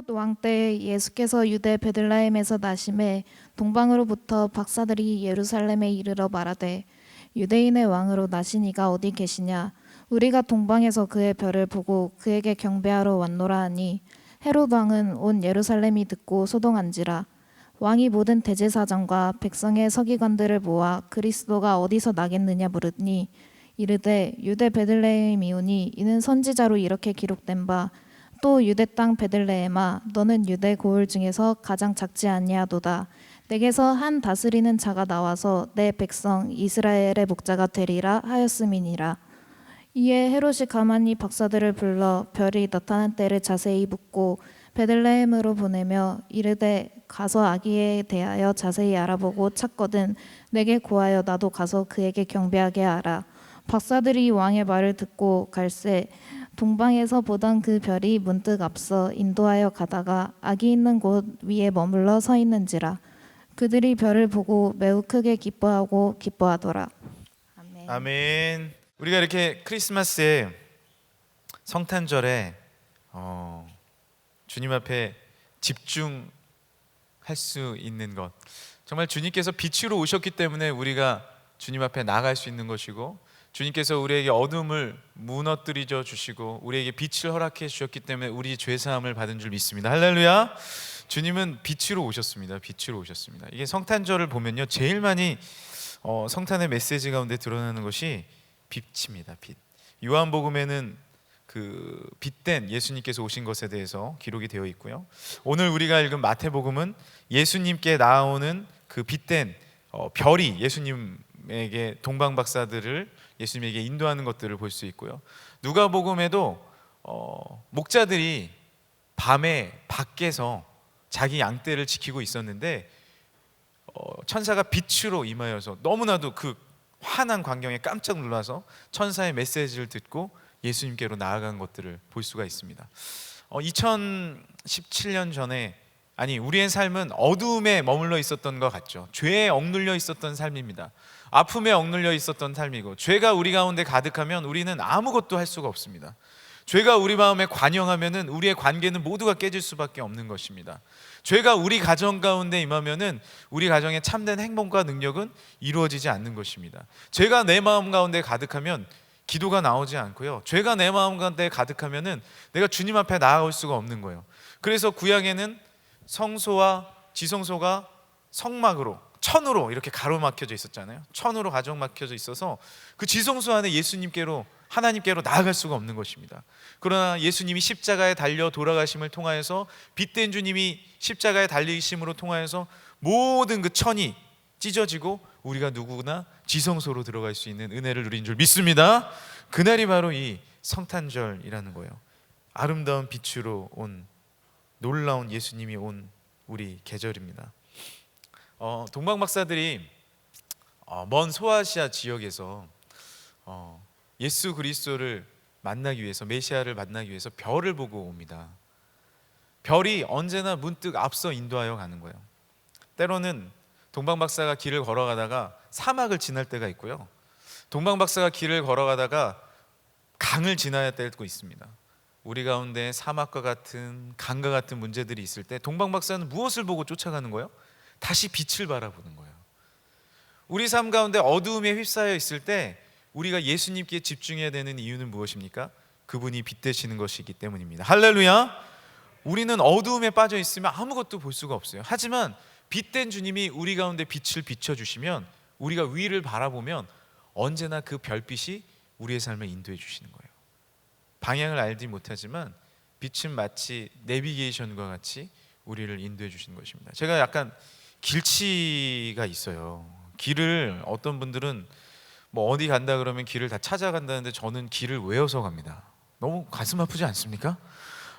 헤롯 왕 때 예수께서 유대 베들레헴에서 나심에 동방으로부터 박사들이 예루살렘에 이르러 말하되 유대인의 왕으로 나신 이가 어디 계시냐? 우리가 동방에서 그의 별을 보고 그에게 경배하러 왔노라 하니 헤롯 왕은 온 예루살렘이 듣고 소동한지라. 왕이 모든 대제사장과 백성의 서기관들을 모아 그리스도가 어디서 나겠느냐 물으니 이르되 유대 베들레헴이오니 이는 선지자로 이렇게 기록된 바 또 유대 땅 베들레헴아 너는 유대 고을 중에서 가장 작지 아니하도다. 내게서 한 다스리는 자가 나와서 내 백성 이스라엘의 목자가 되리라 하였음이니라. 이에 헤롯이 가만히 박사들을 불러 별이 나타난 때를 자세히 묻고 베들레헴으로 보내며 이르되 가서 아기에 대하여 자세히 알아보고 찾거든 내게 고하여 나도 가서 그에게 경배하게 하라. 박사들이 왕의 말을 듣고 갈새 동방에서 보던 그 별이 문득 앞서 인도하여 가다가 아기 있는 곳 위에 머물러 서 있는지라. 그들이 별을 보고 매우 크게 기뻐하고 기뻐하더라. 아멘. 아멘. 우리가 이렇게 크리스마스에 성탄절에 주님 앞에 집중할 수 있는 것, 정말 주님께서 빛으로 오셨기 때문에 우리가 주님 앞에 나아갈 수 있는 것이고, 주님께서 우리에게 어둠을 무너뜨리져 주시고 우리에게 빛을 허락해 주셨기 때문에 우리 죄 사함을 받은 줄 믿습니다. 할렐루야. 주님은 빛으로 오셨습니다. 빛으로 오셨습니다. 이게 성탄절을 보면요, 제일 많이 성탄의 메시지 가운데 드러나는 것이 빛입니다. 빛. 요한복음에는 그 빛된 예수님께서 오신 것에 대해서 기록이 되어 있고요. 오늘 우리가 읽은 마태복음은 예수님께 나오는 그 빛된 별이 예수님에게 동방 박사들을 예수님에게 인도하는 것들을 볼 수 있고요. 누가복음에도 목자들이 밤에 밖에서 자기 양떼를 지키고 있었는데 천사가 빛으로 임하여서 너무나도 그 환한 광경에 깜짝 놀라서 천사의 메시지를 듣고 예수님께로 나아간 것들을 볼 수가 있습니다. 2017년 전에 우리의 삶은 어두움에 머물러 있었던 것 같죠. 죄에 억눌려 있었던 삶입니다. 아픔에 억눌려 있었던 삶이고, 죄가 우리 가운데 가득하면 우리는 아무것도 할 수가 없습니다. 죄가 우리 마음에 관영하면은 우리의 관계는 모두가 깨질 수밖에 없는 것입니다. 죄가 우리 가정 가운데 임하면은 우리 가정의 참된 행복과 능력은 이루어지지 않는 것입니다. 죄가 내 마음 가운데 가득하면 기도가 나오지 않고요, 죄가 내 마음 가운데 가득하면은 내가 주님 앞에 나아올 수가 없는 거예요. 그래서 구약에는 성소와 지성소가 성막으로, 천으로 이렇게 가로막혀져 있었잖아요. 천으로 가로막혀져 있어서 그 지성소 안에 예수님께로, 하나님께로 나아갈 수가 없는 것입니다. 그러나 예수님이 십자가에 달려 돌아가심을 통하여서, 빛된 주님이 십자가에 달리심으로 통하여서 모든 그 천이 찢어지고 우리가 누구나 지성소로 들어갈 수 있는 은혜를 누린 줄 믿습니다. 그날이 바로 이 성탄절이라는 거예요. 아름다운 빛으로 온, 놀라운 예수님이 온 우리 계절입니다. 동방 박사들이 먼 소아시아 지역에서 예수 그리스도를 만나기 위해서, 메시아를 만나기 위해서 별을 보고 옵니다. 별이 언제나 문득 앞서 인도하여 가는 거예요. 때로는 동방 박사가 길을 걸어가다가 사막을 지날 때가 있고요, 동방 박사가 길을 걸어가다가 강을 지나야 할 때도 있습니다. 우리 가운데 사막과 같은, 강과 같은 문제들이 있을 때 동방 박사는 무엇을 보고 쫓아가는 거예요? 다시 빛을 바라보는 거예요. 우리 삶 가운데 어두움에 휩싸여 있을 때 우리가 예수님께 집중해야 되는 이유는 무엇입니까? 그분이 빛 되시는 것이기 때문입니다. 할렐루야. 우리는 어두움에 빠져 있으면 아무것도 볼 수가 없어요. 하지만 빛된 주님이 우리 가운데 빛을 비춰주시면, 우리가 위를 바라보면 언제나 그 별빛이 우리의 삶을 인도해 주시는 거예요. 방향을 알지 못하지만 빛은 마치 내비게이션과 같이 우리를 인도해 주시는 것입니다. 제가 약간 길치가 있어요. 길을, 어떤 분들은 뭐 어디 간다 그러면 길을 다 찾아간다는데 저는 길을 외워서 갑니다. 너무 가슴 아프지 않습니까?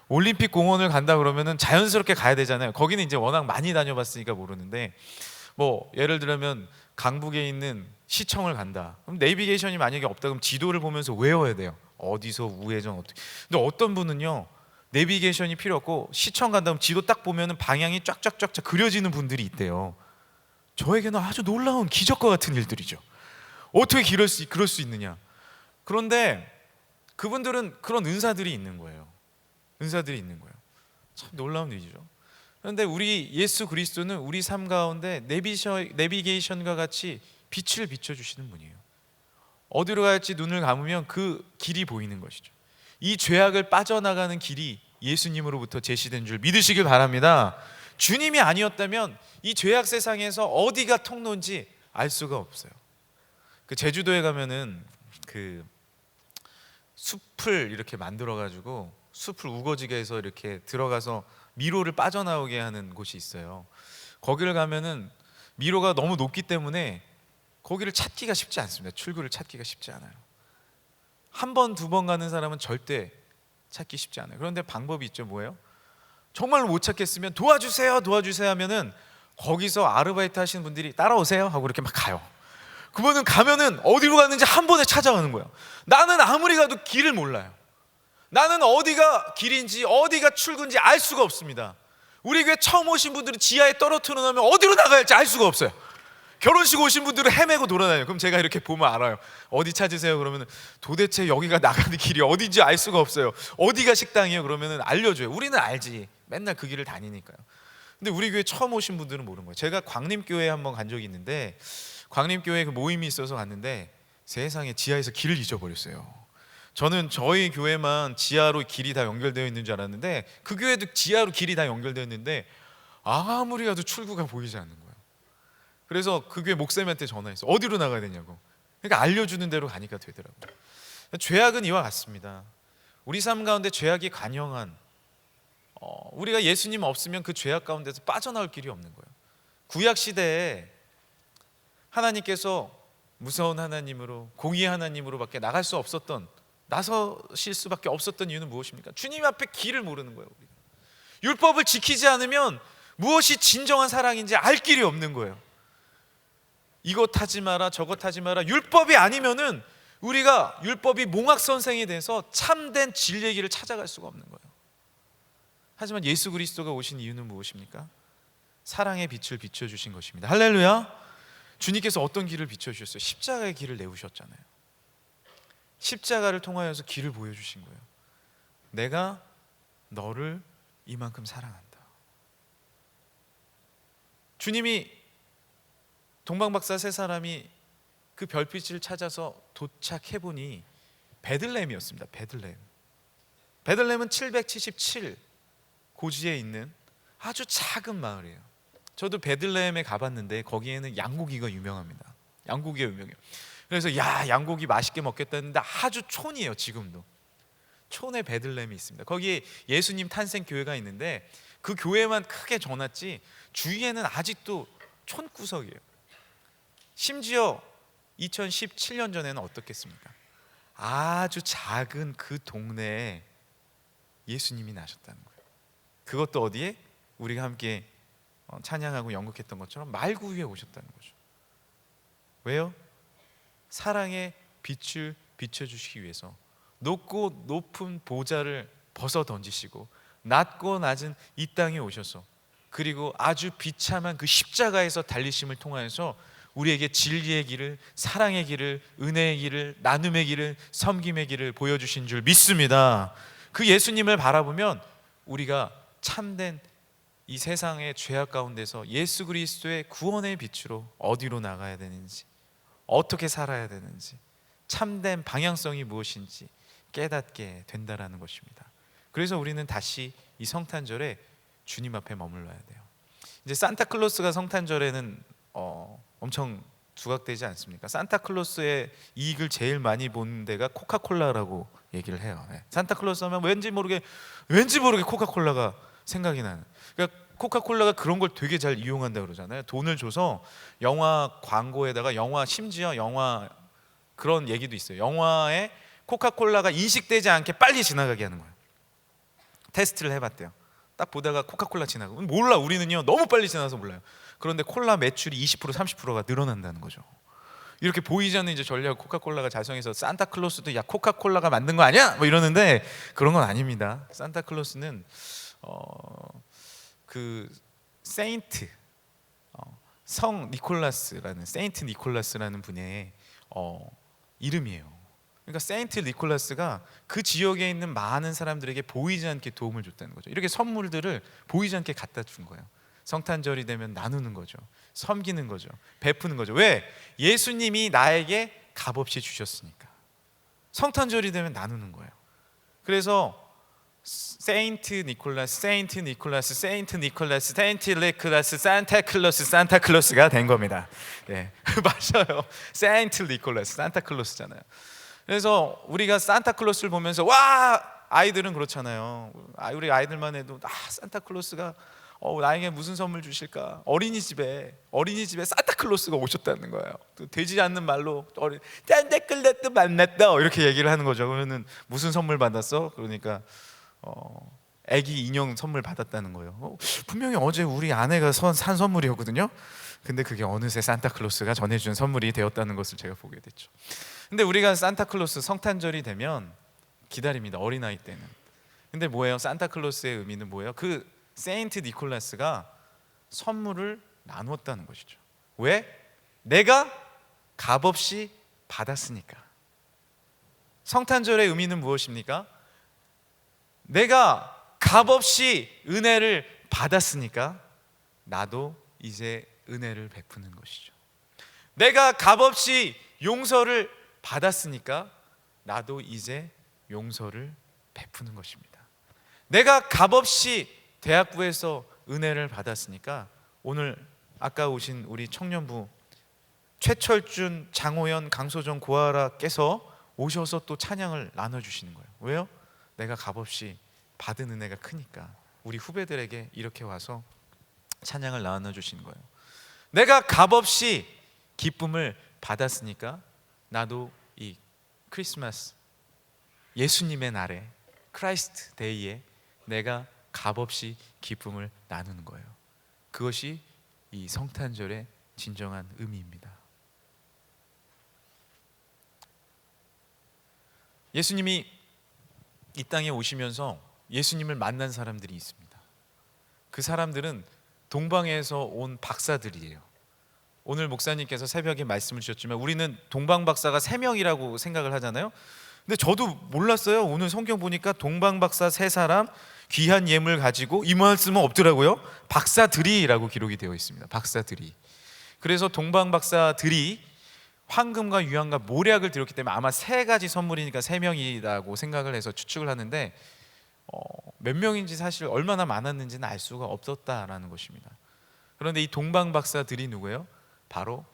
올림픽 공원을 간다 그러면은 자연스럽게 가야 되잖아요. 거기는 이제 워낙 많이 다녀봤으니까 모르는데, 뭐 예를 들면 강북에 있는 시청을 간다. 그럼 내비게이션이 만약에 없다 그럼 지도를 보면서 외워야 돼요. 어디서 우회전 어떻게. 근데 어떤 분은요, 내비게이션이 필요 없고 시청 간다 그러면 지도 딱 보면은 방향이 쫙쫙쫙쫙 그려지는 분들이 있대요. 저에게는 아주 놀라운 기적과 같은 일들이죠. 어떻게 그럴 수 있느냐. 그런데 그분들은 그런 은사들이 있는 거예요. 은사들이 있는 거예요. 참 놀라운 일이죠. 그런데 우리 예수 그리스도는 우리 삶 가운데 내비게이션과 같이 빛을 비춰주시는 분이에요. 어디로 갈지 눈을 감으면 그 길이 보이는 것이죠. 이 죄악을 빠져나가는 길이 예수님으로부터 제시된 줄 믿으시길 바랍니다. 주님이 아니었다면 이 죄악 세상에서 어디가 통로인지 알 수가 없어요. 그 제주도에 가면은 그 숲을 이렇게 만들어 가지고 숲을 우거지게 해서 이렇게 들어가서 미로를 빠져나오게 하는 곳이 있어요. 거기를 가면은 미로가 너무 높기 때문에 거기를 찾기가 쉽지 않습니다. 출구를 찾기가 쉽지 않아요. 한 번, 두 번 가는 사람은 절대 찾기 쉽지 않아요. 그런데 방법이 있죠. 뭐예요? 정말로 못 찾겠으면 도와주세요, 도와주세요 하면은 거기서 아르바이트 하시는 분들이 따라오세요 하고 이렇게 막 가요. 그러면은 가면은 어디로 갔는지 한 번에 찾아가는 거예요. 나는 아무리 가도 길을 몰라요. 나는 어디가 길인지 어디가 출구인지 알 수가 없습니다. 우리 교회 처음 오신 분들은 지하에 떨어뜨려 놓으면 어디로 나가야 할지 알 수가 없어요. 결혼식 오신 분들은 헤매고 돌아다녀요. 그럼 제가 이렇게 보면 알아요. 어디 찾으세요? 그러면 도대체 여기가 나가는 길이 어딘지 알 수가 없어요. 어디가 식당이에요? 그러면 알려줘요. 우리는 알지. 맨날 그 길을 다니니까요. 근데 우리 교회 처음 오신 분들은 모르는 거예요. 제가 광림교회에 한번 간 적이 있는데 광림교회에 그 모임이 있어서 갔는데 세상에 지하에서 길을 잊어버렸어요. 저는 저희 교회만 지하로 길이 다 연결되어 있는 줄 알았는데 그 교회도 지하로 길이 다 연결되어 있는데 아무리 가도 출구가 보이지 않는 거예요. 그래서 그 교회 목사님한테 전화해서 어디로 나가야 되냐고. 그러니까 알려주는 대로 가니까 되더라고요. 죄악은 이와 같습니다. 우리 삶 가운데 죄악이 관영한 우리가 예수님 없으면 그 죄악 가운데서 빠져나올 길이 없는 거예요. 구약 시대에 하나님께서 무서운 하나님으로 공의의 하나님으로밖에 나갈 수 없었던 나서실 수밖에 없었던 이유는 무엇입니까? 주님 앞에 길을 모르는 거예요. 우리가. 율법을 지키지 않으면 무엇이 진정한 사랑인지 알 길이 없는 거예요. 이것 하지 마라 저것 하지 마라 율법이 아니면은 우리가 율법이 몽학선생이 돼서 참된 진리의 길을 찾아갈 수가 없는 거예요. 하지만 예수 그리스도가 오신 이유는 무엇입니까? 사랑의 빛을 비춰주신 것입니다. 할렐루야. 주님께서 어떤 길을 비춰주셨어요? 십자가의 길을 내우셨잖아요. 십자가를 통하여서 길을 보여주신 거예요. 내가 너를 이만큼 사랑한다. 주님이 동방박사 세 사람이 그 별빛을 찾아서 도착해보니 베들레헴이었습니다. 베들레헴은 777 고지에 있는 아주 작은 마을이에요. 저도 베들레헴에 가봤는데 거기에는 양고기가 유명합니다. 양고기가 유명해요. 그래서 양고기 맛있게 먹겠다 했는데 아주 촌이에요. 지금도 촌에 베들레헴이 있습니다. 거기에 예수님 탄생 교회가 있는데 그 교회만 크게 전놨지 주위에는 아직도 촌구석이에요. 심지어 2017년 전에는 어떻겠습니까? 아주 작은 그 동네에 예수님이 나셨다는 거예요. 그것도 어디에? 우리가 함께 찬양하고 연극했던 것처럼 말구 위에 오셨다는 거죠. 왜요? 사랑의 빛을 비춰주시기 위해서 높고 높은 보좌를 벗어 던지시고 낮고 낮은 이 땅에 오셔서 그리고 아주 비참한 그 십자가에서 달리심을 통하여서 우리에게 진리의 길을, 사랑의 길을, 은혜의 길을, 나눔의 길을, 섬김의 길을 보여주신 줄 믿습니다. 그 예수님을 바라보면 우리가 참된 이 세상의 죄악 가운데서 예수 그리스도의 구원의 빛으로 어디로 나가야 되는지, 어떻게 살아야 되는지, 참된 방향성이 무엇인지 깨닫게 된다라는 것입니다. 그래서 우리는 다시 이 성탄절에 주님 앞에 머물러야 돼요. 이제 산타클로스가 성탄절에는 엄청 두각되지 않습니까? 산타클로스의 이익을 제일 많이 보는 데가 코카콜라라고 얘기를 해요. 산타클로스 하면 왠지 모르게 코카콜라가 생각이 나는. 그러니까 코카콜라가 그런 걸 되게 잘 이용한다고 그러잖아요. 돈을 줘서 영화 광고에다가 심지어 영화 그런 얘기도 있어요. 영화에 코카콜라가 인식되지 않게 빨리 지나가게 하는 거예요. 테스트를 해봤대요. 딱 보다가 코카콜라 지나가고 몰라. 우리는요 너무 빨리 지나서 몰라요. 그런데 콜라 매출이 20% 30%가 늘어난다는 거죠. 이렇게 보이지 않는 이제 전략 코카콜라가 자성해서 산타클로스도 야 코카콜라가 만든 거 아니야? 뭐 이러는데 그런 건 아닙니다. 산타클로스는 그 세인트 성 니콜라스라는 세인트 니콜라스라는 분의 이름이에요. 그러니까 세인트 니콜라스가 그 지역에 있는 많은 사람들에게 보이지 않게 도움을 줬다는 거죠. 이렇게 선물들을 보이지 않게 갖다 준 거예요. 성탄절이 되면 나누는 거죠. 섬기는 거죠. 베푸는 거죠. 왜? 예수님이 나에게 값없이 주셨으니까. 성탄절이 되면 나누는 거예요. 그래서 세인트 니콜라스, 세인트 니콜라스, 세인트 니콜라스, 세인트 니콜라스, 산타클로스, 산타클로스가 된 겁니다. 예, 맞아요. 세인트 니콜라스, 산타클로스잖아요. 그래서 우리가 산타클로스를 보면서 와, 아이들은 그렇잖아요. 우리 아이들만 해도 산타클로스가 나에게 무슨 선물 주실까? 어린이집에 산타클로스가 오셨다는 거예요. 또 되지 않는 말로 산타클로스 만났다 이렇게 얘기를 하는 거죠. 그러면은 무슨 선물 받았어? 그러니까 애기 인형 선물 받았다는 거예요. 분명히 어제 우리 아내가 산 선물이었거든요. 근데 그게 어느새 산타클로스가 전해준 선물이 되었다는 것을 제가 보게 됐죠. 근데 우리가 산타클로스 성탄절이 되면 기다립니다. 어린아이 때는. 근데 뭐예요? 산타클로스의 의미는 뭐예요? 그 세인트 니콜라스가 선물을 나누었다는 것이죠. 왜? 내가 값없이 받았으니까. 성탄절의 의미는 무엇입니까? 내가 값없이 은혜를 받았으니까 나도 이제 은혜를 베푸는 것이죠. 내가 값없이 용서를 받았으니까 나도 이제 용서를 베푸는 것입니다. 내가 값없이 대학부에서 은혜를 받았으니까 오늘 아까 오신 우리 청년부 최철준, 장호연, 강소정, 고아라께서 오셔서 또 찬양을 나눠주시는 거예요. 왜요? 내가 값없이 받은 은혜가 크니까 우리 후배들에게 이렇게 와서 찬양을 나눠주시는 거예요. 내가 값없이 기쁨을 받았으니까 나도 이 크리스마스 예수님의 날에 크라이스트 데이에 내가 값없이 기쁨을 나누는 거예요. 그것이 이 성탄절의 진정한 의미입니다. 예수님이 이 땅에 오시면서 예수님을 만난 사람들이 있습니다. 그 사람들은 동방에서 온 박사들이에요. 오늘 목사님께서 새벽에 말씀을 주셨지만 우리는 동방 박사가 3명이라고 생각을 하잖아요. 근데 저도 몰랐어요. 오늘 성경 보니까 동방 박사 3사람 귀한 예물 가지고 이 말씀은 없더라고요. 박사들이라고 기록이 되어 있습니다. 박사들이. 그래서 동방 박사들이 황금과 유황과 모략을 드렸기 때문에 아마 3가지 선물이니까 3명이라고 생각을 해서 추측을 하는데 몇 명인지 사실 얼마나 많았는지는 알 수가 없었다라는 것입니다. 그런데 이 동방 박사들이 누구예요? 바로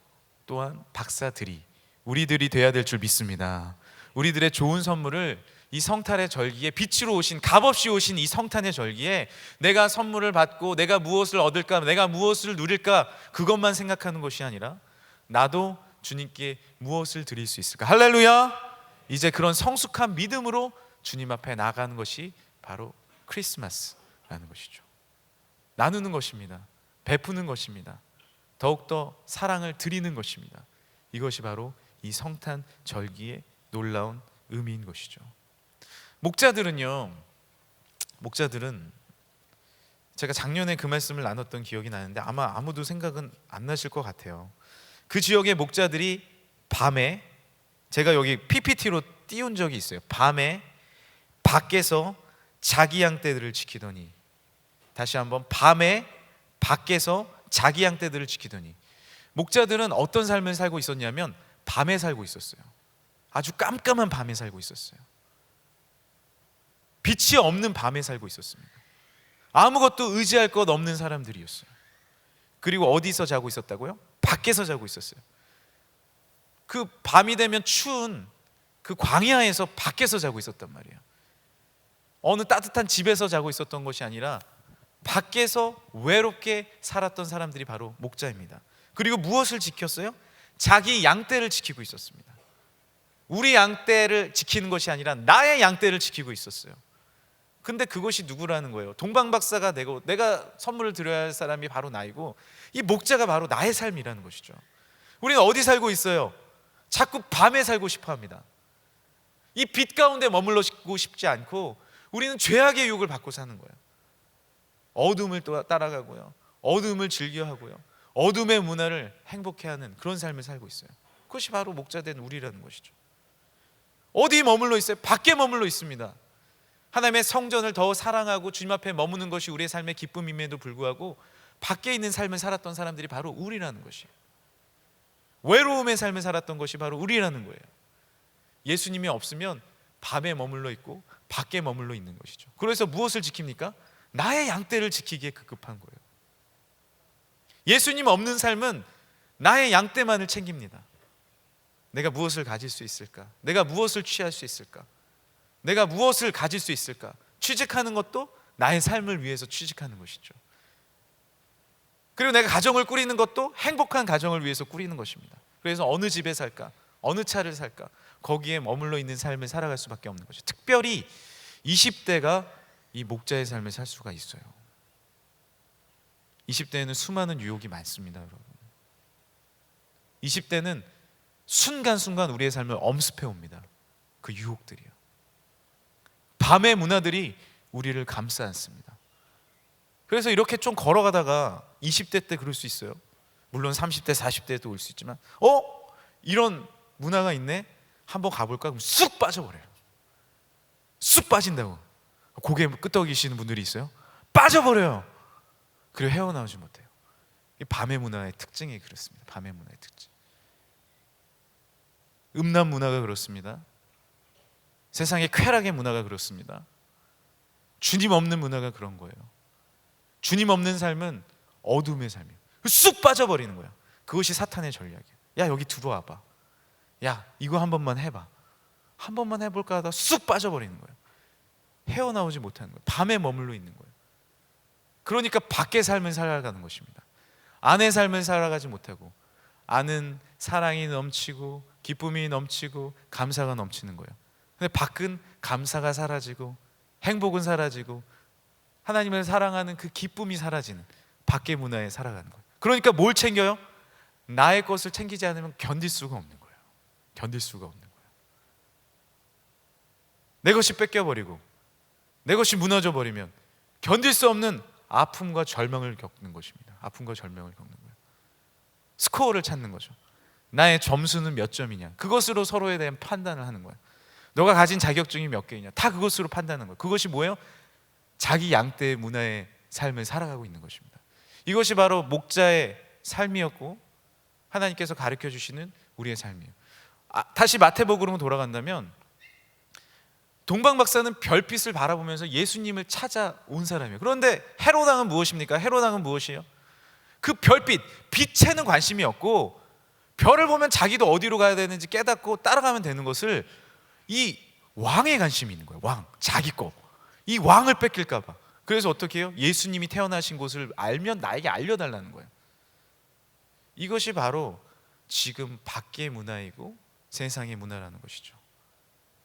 또한 박사들이 우리들이 돼야 될 줄 믿습니다. 우리들의 좋은 선물을 이 성탄의 절기에 빛으로 오신 값없이 오신 이 성탄의 절기에 내가 선물을 받고 내가 무엇을 얻을까, 내가 무엇을 누릴까 그것만 생각하는 것이 아니라 나도 주님께 무엇을 드릴 수 있을까? 할렐루야! 이제 그런 성숙한 믿음으로 주님 앞에 나가는 것이 바로 크리스마스라는 것이죠. 나누는 것입니다. 베푸는 것입니다. 더욱더 사랑을 드리는 것입니다. 이것이 바로 이 성탄 절기의 놀라운 의미인 것이죠. 목자들은 제가 작년에 그 말씀을 나눴던 기억이 나는데 아마 아무도 생각은 안 나실 것 같아요. 그 지역의 목자들이 밤에, 제가 여기 PPT로 띄운 적이 있어요. 밤에 밖에서 자기 양떼들을 지키더니, 다시 한번, 밤에 밖에서 자기 양떼들을 지키더니, 목자들은 어떤 삶을 살고 있었냐면 밤에 살고 있었어요. 아주 깜깜한 밤에 살고 있었어요. 빛이 없는 밤에 살고 있었습니다. 아무것도 의지할 것 없는 사람들이었어요. 그리고 어디서 자고 있었다고요? 밖에서 자고 있었어요. 그 밤이 되면 추운 그 광야에서 밖에서 자고 있었단 말이에요. 어느 따뜻한 집에서 자고 있었던 것이 아니라 밖에서 외롭게 살았던 사람들이 바로 목자입니다. 그리고 무엇을 지켰어요? 자기 양떼를 지키고 있었습니다. 우리 양떼를 지키는 것이 아니라 나의 양떼를 지키고 있었어요. 근데 그것이 누구라는 거예요? 동방박사가 되고 내가 선물을 드려야 할 사람이 바로 나이고 이 목자가 바로 나의 삶이라는 것이죠. 우리는 어디 살고 있어요? 자꾸 밤에 살고 싶어 합니다. 이 빛 가운데 머물러고 싶지 않고 우리는 죄악의 유혹을 받고 사는 거예요. 어둠을 따라가고요, 어둠을 즐겨하고요, 어둠의 문화를 행복해하는 그런 삶을 살고 있어요. 그것이 바로 목자된 우리라는 것이죠. 어디 머물러 있어요? 밖에 머물러 있습니다. 하나님의 성전을 더 사랑하고 주님 앞에 머무는 것이 우리의 삶의 기쁨임에도 불구하고 밖에 있는 삶을 살았던 사람들이 바로 우리라는 것이에요. 외로움의 삶을 살았던 것이 바로 우리라는 거예요. 예수님이 없으면 밤에 머물러 있고 밖에 머물러 있는 것이죠. 그래서 무엇을 지킵니까? 나의 양떼를 지키기에 급급한 거예요. 예수님 없는 삶은 나의 양떼만을 챙깁니다. 내가 무엇을 가질 수 있을까? 내가 무엇을 취할 수 있을까? 내가 무엇을 가질 수 있을까? 취직하는 것도 나의 삶을 위해서 취직하는 것이죠. 그리고 내가 가정을 꾸리는 것도 행복한 가정을 위해서 꾸리는 것입니다. 그래서 어느 집에 살까? 어느 차를 살까? 거기에 머물러 있는 삶을 살아갈 수밖에 없는 거죠. 특별히 20대가 이 목자의 삶을 살 수가 있어요. 20대에는 수많은 유혹이 많습니다, 여러분. 20대는 순간순간 우리의 삶을 엄습해 옵니다. 그 유혹들이요. 밤의 문화들이 우리를 감싸 안습니다. 그래서 이렇게 좀 걸어가다가 20대 때 그럴 수 있어요. 물론 30대, 40대에도 올 수 있지만 이런 문화가 있네? 한번 가볼까? 그럼 쑥 빠져버려요. 쑥 빠진다고. 고개 끄덕이시는 분들이 있어요. 빠져버려요. 그리고 헤어나오지 못해요. 이 밤의 문화의 특징이 그렇습니다. 밤의 문화의 특징. 음란 문화가 그렇습니다. 세상의 쾌락의 문화가 그렇습니다. 주님 없는 문화가 그런 거예요. 주님 없는 삶은 어둠의 삶이에요. 쑥 빠져버리는 거야. 그것이 사탄의 전략이에요. 야, 여기 들어와봐. 야, 이거 한 번만 해봐. 한 번만 해볼까 하다 쑥 빠져버리는 거예요. 헤어나오지 못하는 거예요. 밤에 머물러 있는 거예요. 그러니까 밖의 삶을 살아가는 것입니다. 안의 삶을 살아가지 못하고 안은 사랑이 넘치고 기쁨이 넘치고 감사가 넘치는 거예요. 근데 밖은 감사가 사라지고 행복은 사라지고 하나님을 사랑하는 그 기쁨이 사라지는 밖의 문화에 살아가는 거예요. 그러니까 뭘 챙겨요? 나의 것을 챙기지 않으면 견딜 수가 없는 거예요. 견딜 수가 없는 거예요. 내 것이 뺏겨버리고 내 것이 무너져버리면 견딜 수 없는 아픔과 절망을 겪는 것입니다. 아픔과 절망을 겪는 거예요. 스코어를 찾는 거죠. 나의 점수는 몇 점이냐, 그것으로 서로에 대한 판단을 하는 거예요. 너가 가진 자격증이 몇 개이냐, 다 그것으로 판단하는 거예요. 그것이 뭐예요? 자기 양떼의 문화의 삶을 살아가고 있는 것입니다. 이것이 바로 목자의 삶이었고 하나님께서 가르쳐 주시는 우리의 삶이에요. 다시 마태복음으로 돌아간다면 동방 박사는 별빛을 바라보면서 예수님을 찾아온 사람이에요. 그런데 헤롯 왕은 무엇입니까? 헤롯 왕은 무엇이에요? 그 별빛, 빛에는 관심이 없고 별을 보면 자기도 어디로 가야 되는지 깨닫고 따라가면 되는 것을 이 왕에 관심이 있는 거예요. 왕, 자기 거. 이 왕을 뺏길까 봐. 그래서 어떻게 해요? 예수님이 태어나신 곳을 알면 나에게 알려달라는 거예요. 이것이 바로 지금 밖의 문화이고 세상의 문화라는 것이죠.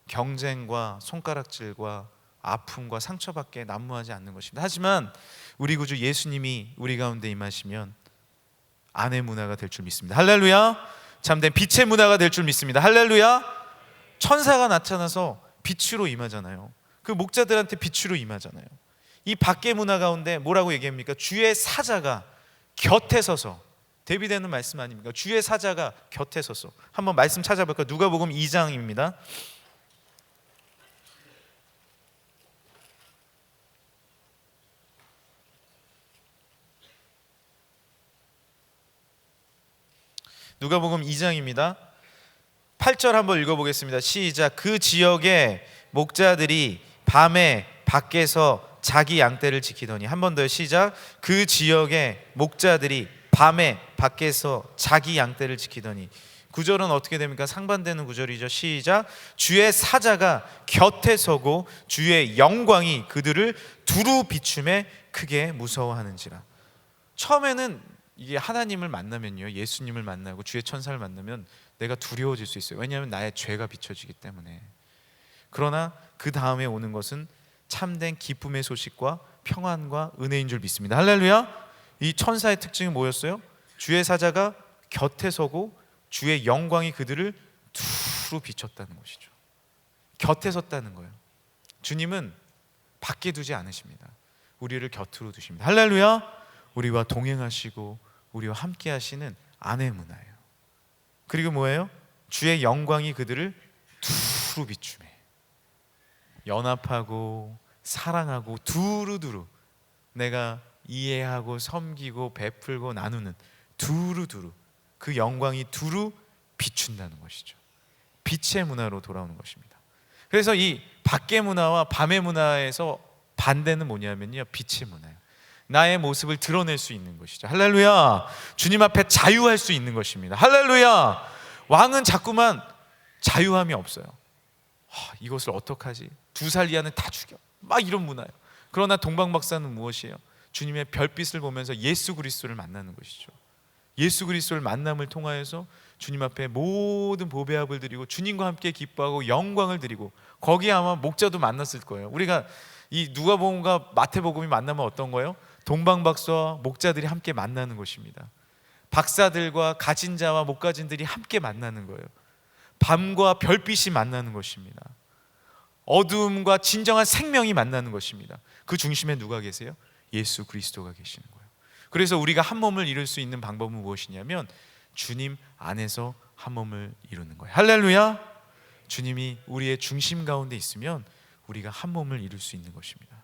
경쟁과 손가락질과 아픔과 상처밖에 난무하지 않는 것입니다. 하지만 우리 구주 예수님이 우리 가운데 임하시면 안의 문화가 될 줄 믿습니다. 할렐루야. 참된 빛의 문화가 될 줄 믿습니다. 할렐루야. 천사가 나타나서 빛으로 임하잖아요. 그 목자들한테 빛으로 임하잖아요. 이 밖의 문화 가운데 뭐라고 얘기합니까? 주의 사자가 곁에 서서, 대비되는 말씀 아닙니까? 주의 사자가 곁에 서서. 한번 말씀 찾아볼까요? 누가복음 2장입니다. 누가복음 2장입니다. 8절 한번 읽어보겠습니다. 시작. 그 지역의 목자들이 밤에 밖에서 자기 양떼를 지키더니. 한 번 더요. 시작. 그 지역의 목자들이 밤에 밖에서 자기 양떼를 지키더니. 구절은 어떻게 됩니까? 상반되는 구절이죠. 시작. 주의 사자가 곁에 서고 주의 영광이 그들을 두루 비춤에 크게 무서워하는지라. 처음에는 이게 하나님을 만나면요, 예수님을 만나고 주의 천사를 만나면 내가 두려워질 수 있어요. 왜냐하면 나의 죄가 비춰지기 때문에. 그러나 그 다음에 오는 것은 참된 기쁨의 소식과 평안과 은혜인 줄 믿습니다. 할렐루야. 이 천사의 특징은 뭐였어요? 주의 사자가 곁에 서고 주의 영광이 그들을 두루 비췄다는 것이죠. 곁에 섰다는 거예요. 주님은 밖에 두지 않으십니다. 우리를 곁으로 두십니다. 할렐루야. 우리와 동행하시고 우리와 함께 하시는 안의 문화예요. 그리고 뭐예요? 주의 영광이 그들을 앞으로 비춤해. 연합하고 사랑하고 두루두루 내가 이해하고 섬기고 베풀고 나누는 두루두루 그 영광이 두루 비춘다는 것이죠. 빛의 문화로 돌아오는 것입니다. 그래서 이 밖의 문화와 밤의 문화에서 반대는 뭐냐면요, 빛의 문화예요. 나의 모습을 드러낼 수 있는 것이죠. 할렐루야. 주님 앞에 자유할 수 있는 것입니다. 할렐루야. 왕은 자꾸만 자유함이 없어요. 이것을 어떡하지? 2살 이하는 다 죽여, 막 이런 문화예요. 그러나 동방박사는 무엇이에요? 주님의 별빛을 보면서 예수 그리스도를 만나는 것이죠. 예수 그리스도를 만남을 통하여서 주님 앞에 모든 보배합을 드리고 주님과 함께 기뻐하고 영광을 드리고, 거기에 아마 목자도 만났을 거예요. 우리가 이 누가복음과 마태복음이 만나면 어떤 거예요? 동방박사와 목자들이 함께 만나는 것입니다. 박사들과 가진 자와 못 가진들이 함께 만나는 거예요. 밤과 별빛이 만나는 것입니다. 어두움과 진정한 생명이 만나는 것입니다. 그 중심에 누가 계세요? 예수 그리스도가 계시는 거예요. 그래서 우리가 한 몸을 이룰 수 있는 방법은 무엇이냐면 주님 안에서 한 몸을 이루는 거예요. 할렐루야. 주님이 우리의 중심 가운데 있으면 우리가 한 몸을 이룰 수 있는 것입니다.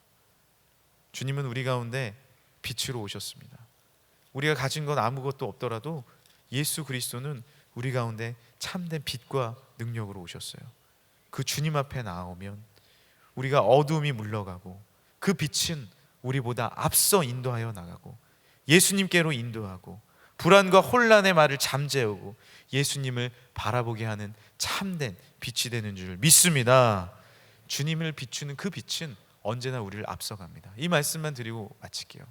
주님은 우리 가운데 빛으로 오셨습니다. 우리가 가진 건 아무것도 없더라도 예수 그리스도는 우리 가운데 참된 빛과 능력으로 오셨어요. 그 주님 앞에 나오면 우리가 어두움이 물러가고 그 빛은 우리보다 앞서 인도하여 나가고 예수님께로 인도하고 불안과 혼란의 말을 잠재우고 예수님을 바라보게 하는 참된 빛이 되는 줄 믿습니다. 주님을 비추는 그 빛은 언제나 우리를 앞서갑니다. 이 말씀만 드리고 마칠게요.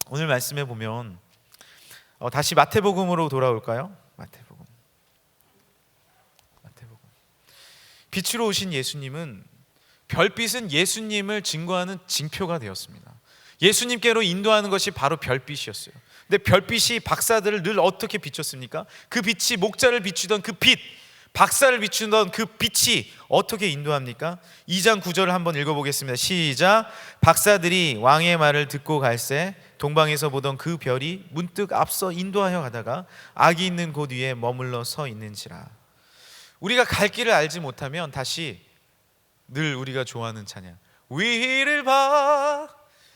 오늘 말씀에 보면 다시 마태복음으로 돌아올까요? 마태복음. 빛으로 오신 예수님은, 별빛은 예수님을 증거하는 징표가 되었습니다. 예수님께로 인도하는 것이 바로 별빛이었어요. 근데 별빛이 박사들을 늘 어떻게 비췄습니까? 그 빛이 목자를 비추던 그 빛, 박사를 비추던 그 빛이 어떻게 인도합니까? 2장 9절을 한번 읽어보겠습니다. 시작. 박사들이 왕의 말을 듣고 갈새 동방에서 보던 그 별이 문득 앞서 인도하여 가다가 악이 있는 곳 위에 머물러 서 있는지라. 우리가 갈 길을 알지 못하면 다시 늘 우리가 좋아하는 찬양, 위를 봐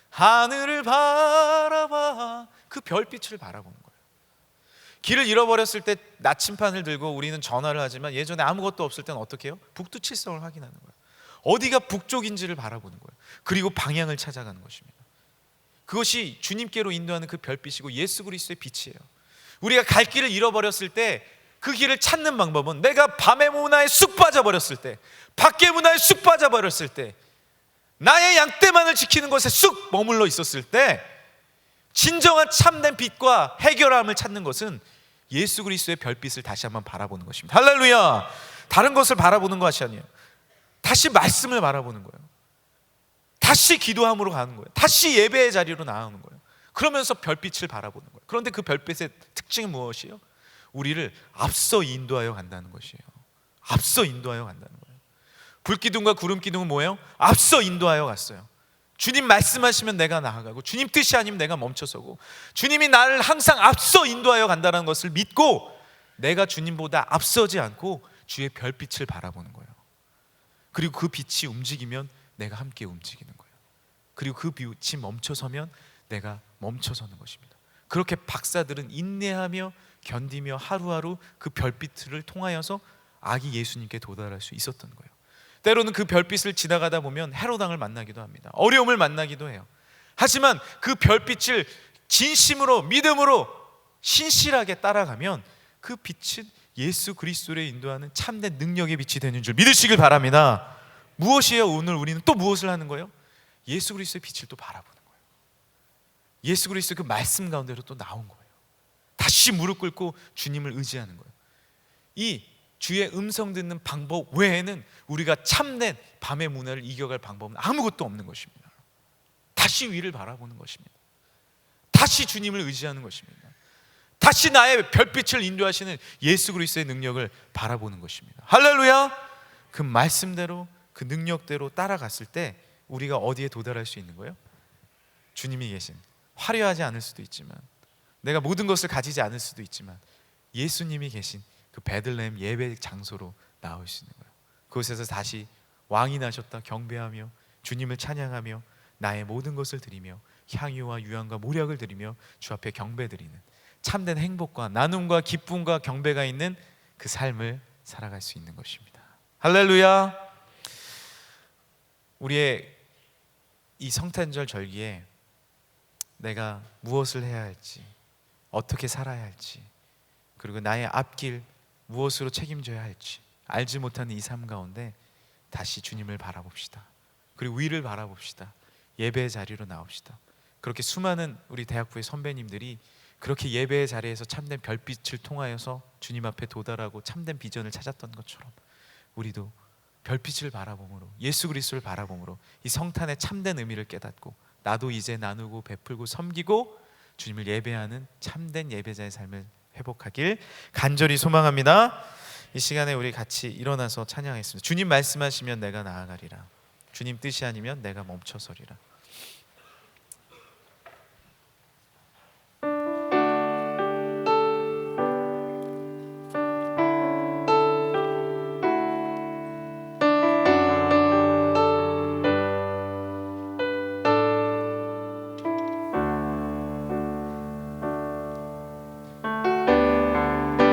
하늘을 바라봐, 그 별빛을 바라보는 거예요. 길을 잃어버렸을 때 나침판을 들고 우리는 전화를 하지만 예전에 아무것도 없을 때는 어떻게 해요? 북두칠성을 확인하는 거예요. 어디가 북쪽인지를 바라보는 거예요. 그리고 방향을 찾아가는 것입니다. 그것이 주님께로 인도하는 그 별빛이고 예수 그리스도의 빛이에요. 우리가 갈 길을 잃어버렸을 때 그 길을 찾는 방법은, 내가 밤의 문화에 쑥 빠져버렸을 때, 밖의 문화에 쑥 빠져버렸을 때, 나의 양떼만을 지키는 것에 쑥 머물러 있었을 때 진정한 참된 빛과 해결함을 찾는 것은 예수 그리스도의 별빛을 다시 한번 바라보는 것입니다. 할렐루야. 다른 것을 바라보는 것이 아니에요. 다시 말씀을 바라보는 거예요. 다시 기도함으로 가는 거예요. 다시 예배의 자리로 나아오는 거예요. 그러면서 별빛을 바라보는 거예요. 그런데 그 별빛의 특징은 무엇이에요? 우리를 앞서 인도하여 간다는 것이에요. 앞서 인도하여 간다는 거예요. 불기둥과 구름기둥은 뭐예요? 앞서 인도하여 갔어요. 주님 말씀하시면 내가 나아가고, 주님 뜻이 아니면 내가 멈춰서고, 주님이 나를 항상 앞서 인도하여 간다는 것을 믿고 내가 주님보다 앞서지 않고 주의 별빛을 바라보는 거예요. 그리고 그 빛이 움직이면 내가 함께 움직이는 거예요. 그리고 그 빛이 멈춰서면 내가 멈춰서는 것입니다. 그렇게 박사들은 인내하며 견디며 하루하루 그 별빛을 통하여서 아기 예수님께 도달할 수 있었던 거예요. 때로는 그 별빛을 지나가다 보면 헤로당을 만나기도 합니다. 어려움을 만나기도 해요. 하지만 그 별빛을 진심으로, 믿음으로 신실하게 따라가면 그 빛은 예수 그리스도를 인도하는 참된 능력의 빛이 되는 줄 믿으시길 바랍니다. 무엇이에요? 오늘 우리는 또 무엇을 하는 거예요? 예수 그리스도의 빛을 또 바라보는 거예요. 예수 그리스도의 그 말씀 가운데로 또 나온 거예요. 다시 무릎 꿇고 주님을 의지하는 거예요. 이 주의 음성 듣는 방법 외에는 우리가 참된 밤의 문화를 이겨갈 방법은 아무것도 없는 것입니다. 다시 위를 바라보는 것입니다. 다시 주님을 의지하는 것입니다. 다시 나의 별빛을 인도하시는 예수 그리스도의 능력을 바라보는 것입니다. 할렐루야. 그 말씀대로, 그 능력대로 따라갔을 때 우리가 어디에 도달할 수 있는 거예요? 주님이 계신, 화려하지 않을 수도 있지만, 내가 모든 것을 가지지 않을 수도 있지만 예수님이 계신 그 베들레헴 예배 장소로 나올 수 있는 거예요. 그곳에서 다시 왕이 나셨다 경배하며 주님을 찬양하며 나의 모든 것을 드리며 향유와 유향과 모략을 드리며 주 앞에 경배드리는 참된 행복과 나눔과 기쁨과 경배가 있는 그 삶을 살아갈 수 있는 것입니다. 할렐루야. 우리의 이 성탄절 절기에 내가 무엇을 해야 할지, 어떻게 살아야 할지, 그리고 나의 앞길 무엇으로 책임져야 할지 알지 못하는 이 삶 가운데 다시 주님을 바라봅시다. 그리고 위를 바라봅시다. 예배의 자리로 나옵시다. 그렇게 수많은 우리 대학부의 선배님들이 그렇게 예배의 자리에서 참된 별빛을 통하여서 주님 앞에 도달하고 참된 비전을 찾았던 것처럼 우리도 별빛을 바라봄으로, 예수 그리스도를 바라봄으로 이 성탄의 참된 의미를 깨닫고 나도 이제 나누고 베풀고 섬기고 주님을 예배하는 참된 예배자의 삶을 회복하길 간절히 소망합니다. 이 시간에 우리 같이 일어나서 찬양하겠습니다. 주님 말씀하시면 내가 나아가리라. 주님 뜻이 아니면 내가 멈춰서리라.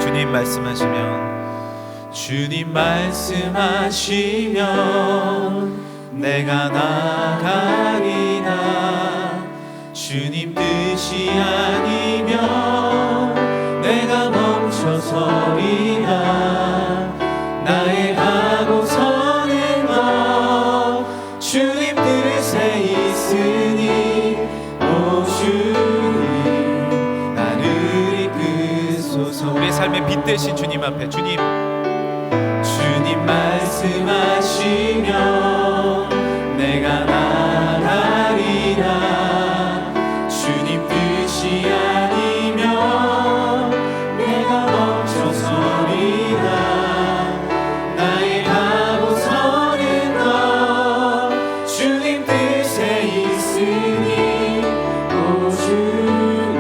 주님 말씀하시면 주님 말씀하시면 내가 나가리라. 주님 뜻이 아니면 내가 멈춰서리라. 나의 가고 서는 것 주님 뜻에 있으니 오 주님 나를 이끄소서. 우리의 삶의 빛 대신 주님 앞에 주님 말씀하시면 내가 나가리라. 주님 뜻이 아니면 내가 멈춰서리라. 나의 가고 서는 것 주님 뜻에 있으니 오 주님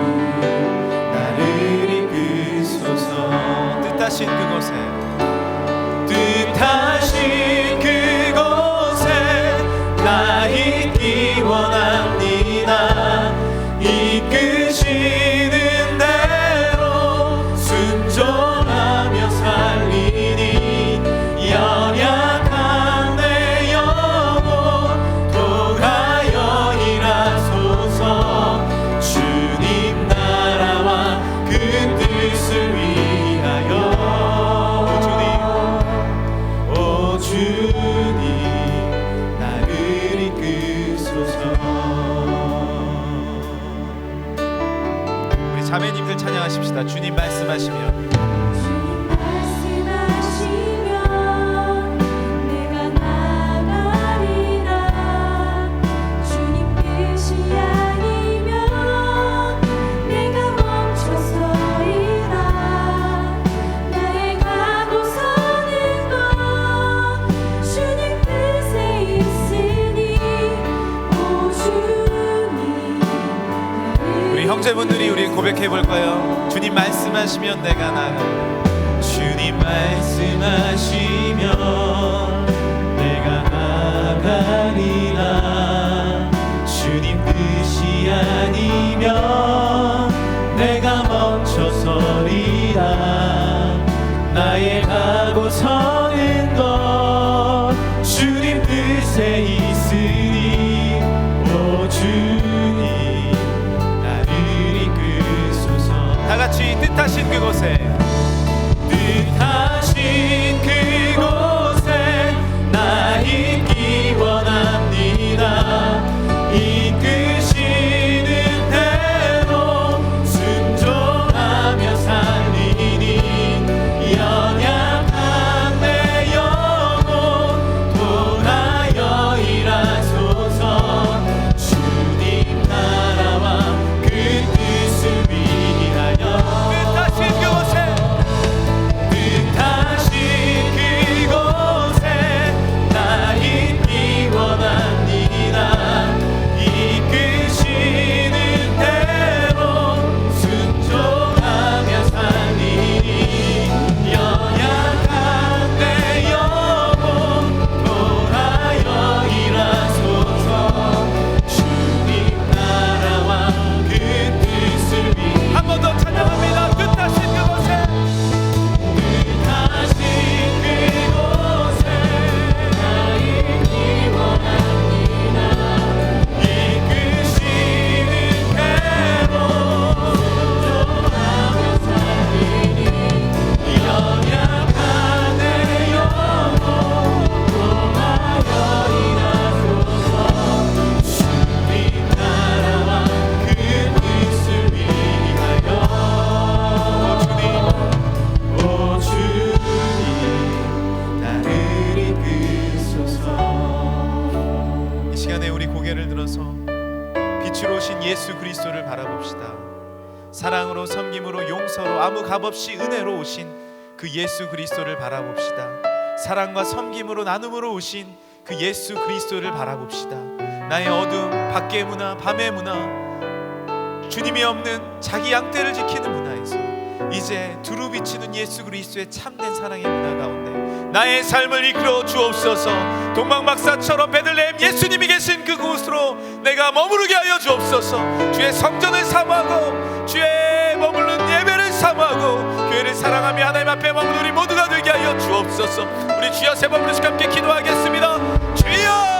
나를 이끄소서. 뜻하신 그곳에 뜻하신 그곳에 나 있기 원합니다. 이끄시는 대로 순종하며 살리니 연약한 내 영혼 통하여 일하소서. 주님 나라와 그 뜻을 위하여 주님 나를 이끄소서. 우리 자매님들 찬양하십시다. 주님 말씀하시면 내가 나가리라. 주님 뜻이 아니면 내가 멈춰서리라. 나의 가고 서는 것 주님 뜻에 있으니 오 주님 우리 형제분들이 우리 고백해 볼까요? 주님 말씀하시면 내가 나가리라. 주님 말씀하시면 내가 나가리라. 주님 뜻이 아니면 내가 멈춰서리라. 나의 가고 서는 것 주님 뜻에 있으니 오 주님 나를 이끄소서. 다같이 뜻하신 그곳에 뜻하신 그곳에 시간에 우리 고개를 들어서 빛으로 오신 예수 그리스도를 바라봅시다. 사랑으로, 섬김으로, 용서로, 아무 값없이 은혜로 오신 그 예수 그리스도를 바라봅시다. 사랑과 섬김으로, 나눔으로 오신 그 예수 그리스도를 바라봅시다. 나의 어둠, 밖의 문화, 밤의 문화, 주님이 없는 자기 양떼를 지키는 문화에서 이제 두루 비치는 예수 그리스도의 참된 사랑의 문화 가운데 나의 삶을 이끌어 주옵소서. 동방박사처럼 베들레헴 예수님이 계신 그곳으로 내가 머무르게 하여 주옵소서. 주의 성전을 사모하고 주의 머무르는 예배를 사모하고 교회를 사랑하며 하나님 앞에 머무는 우리 모두가 되게 하여 주옵소서. 우리 주여 세 번 부르시고 함께 기도하겠습니다. 주여,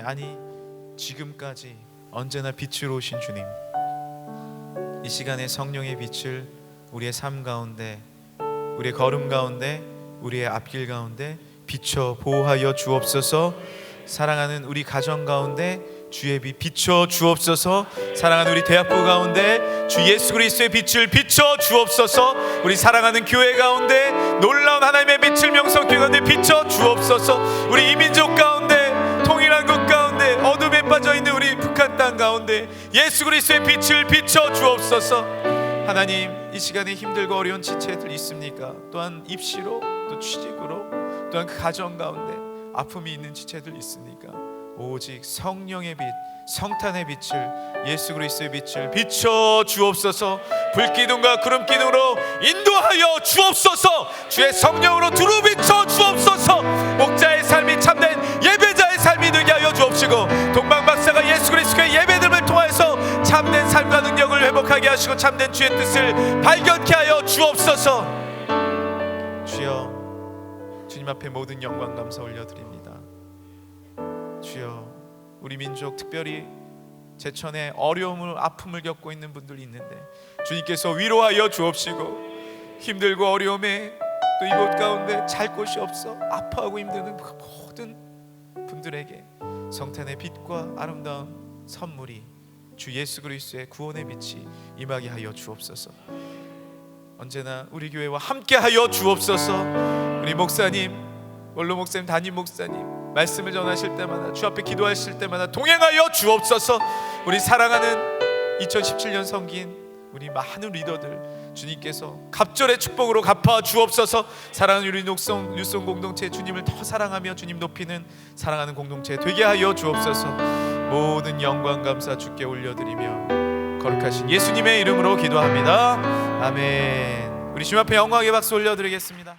아니 지금까지 언제나 빛으로 오신 주님, 이 시간에 성령의 빛을 우리의 삶 가운데, 우리의 걸음 가운데, 우리의 앞길 가운데 비춰 보호하여 주옵소서. 사랑하는 우리 가정 가운데 주의 빛 비춰 주옵소서. 사랑하는 우리 대학부 가운데 주 예수 그리스도의 빛을 비춰 주옵소서. 우리 사랑하는 교회 가운데 놀라운 하나님의 빛을 명성교회 가운데 비춰 주옵소서. 우리 이민족 가운데, 통일한 국 가운데, 어둠에 빠져있는 우리 북한 땅 가운데 예수 그리스도의 빛을 비춰 주옵소서. 하나님, 이 시간에 힘들고 어려운 지체들 있습니까? 또한 입시로, 또 취직으로, 또한 그 가정 가운데 아픔이 있는 지체들 있습니까? 오직 성령의 빛, 성탄의 빛을, 예수 그리스도의 빛을 비춰 주옵소서. 불기둥과 구름기둥으로 인도하여 주옵소서. 주의 성령으로 두루 비춰 주옵소서. 목자의 삶이 참된 예배자의 삶이 되게 하여 주옵시고, 동방박사가 예수 그리스도의 예배들을 통해서 참된 삶과 능력을 회복하게 하시고 참된 주의 뜻을 발견케 하여 주옵소서. 주여, 주님 앞에 모든 영광 감사 올려드립니다. 주여, 우리 민족 특별히 제천에 어려움을 아픔을 겪고 있는 분들이 있는데 주님께서 위로하여 주옵시고, 힘들고 어려움에 또 이곳 가운데 잘 곳이 없어 아파하고 힘드는 그 모든 분들에게 성탄의 빛과 아름다운 선물이 주 예수 그리스도의 구원의 빛이 임하게 하여 주옵소서. 언제나 우리 교회와 함께 하여 주옵소서. 우리 목사님, 원로 목사님, 담임 목사님 말씀을 전하실 때마다, 주 앞에 기도하실 때마다 동행하여 주옵소서. 우리 사랑하는 2017년 성긴 우리 많은 리더들 주님께서 갑절의 축복으로 갚아 주옵소서. 사랑하는 우리 뉴송 공동체, 주님을 더 사랑하며 주님 높이는 사랑하는 공동체 되게 하여 주옵소서. 모든 영광 감사 주께 올려드리며 거룩하신 예수님의 이름으로 기도합니다. 아멘. 우리 주님 앞에 영광의 박수 올려드리겠습니다.